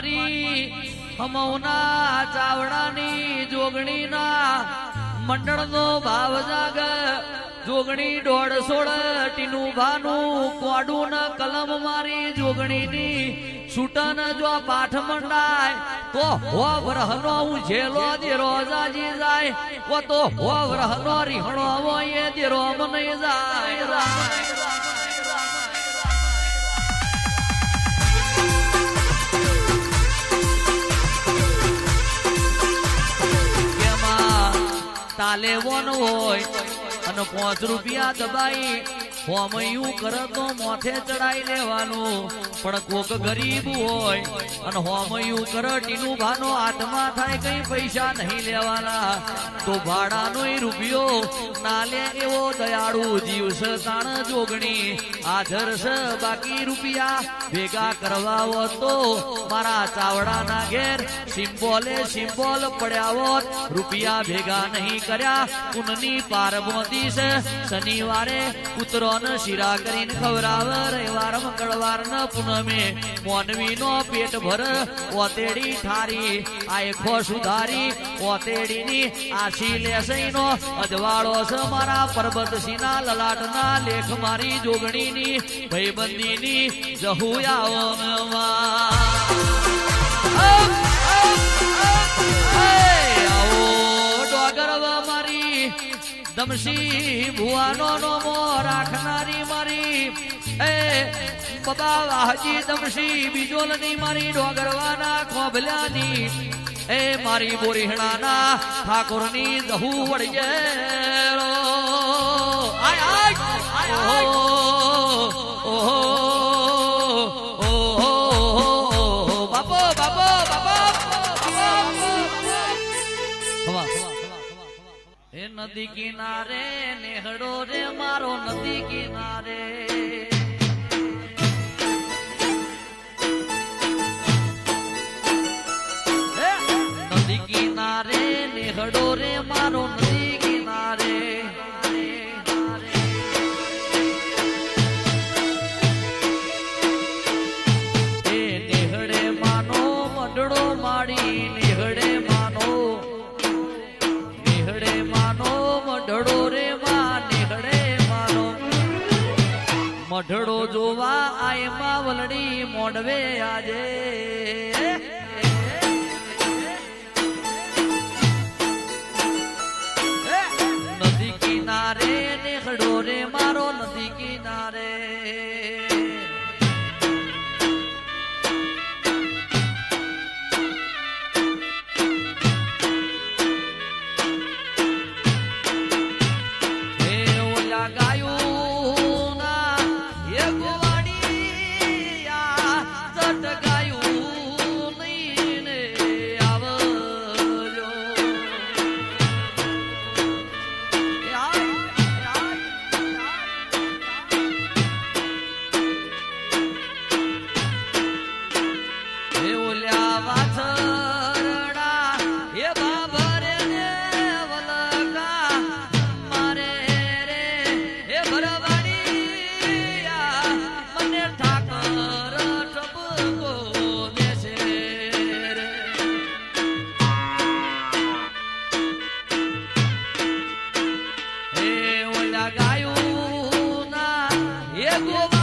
મારી હમવના ચાવડાની જોગણીના મંડળનો ભાવ જાગ જોગણી 150 ટીનું ભાનું કોડું કલમ મારી જોગણીની છૂટન જો પાઠ મંડાય તો હો વ્રહનો ઉજેલો દેરો જાજી જાય ઓ તો હો વ્રહનો રીહણો હોય દેરો મને જાય તાલે વન હોય અને 5 રૂપિયા દબાઈ હોમયું કરતો મોથે ચડાઈ લેવાનું પણ કોક ગરીબ હોય અને હોમયું કરટીનું ભાનો હાથમાં થાય કઈ પૈસા નહીં લેવાના તો ભાડાનો રૂપિયો ના લે એવો દયાળુ જીવ છે તાણ જોગણી આધર છે બાકી રૂપિયા ભેગા કરવા હોત તો મારા ચાવડાના ઘેર સિમ્બોલ પડ્યા હોત રૂપિયા ભેગા નહીં કર્યા કુનની પારબોતી છે શનિવારે કૂતરો શિરા કરીને ખવરાવ રવિવાર મંગળવાર ન પૂનમે મોનવી નો પેટ ભર ઓતેડી ઠારી આખો સુધારી ઓતેડી ની આશી લેસઈ નો અજવાળો છે મારા પરબતસિંહ ના લલાટ ના લેખ મારી જોગણી ની ભાઈબંધી ની જહુયા આવો ડોગરવા મારી દમશી ભુવાનો નોમો રાખનારી મારી એ બાબા વાહજી દમશી બીજોલની મારી ડોગરવાના ખોભલ્યાની એ મારી બોરીહણાના ઠાકોરની દહુ વળીએ બાપો બાપો બાપો એ નદી કિનારે નેહડો રે મારો નદી કિનારે નદી કિનારે નેહડો રે મારો નદી કિનારે એ નેહડે માનો મંડળો માડી નેહડે માનો મઢડો રે માં નેહડે માનો મઢડો જોવા આયમાં વલડી મોડવે આજે નદી કિનારે નેહડો રે મારો નદી કિનારે ગાયું ના એ ગોવા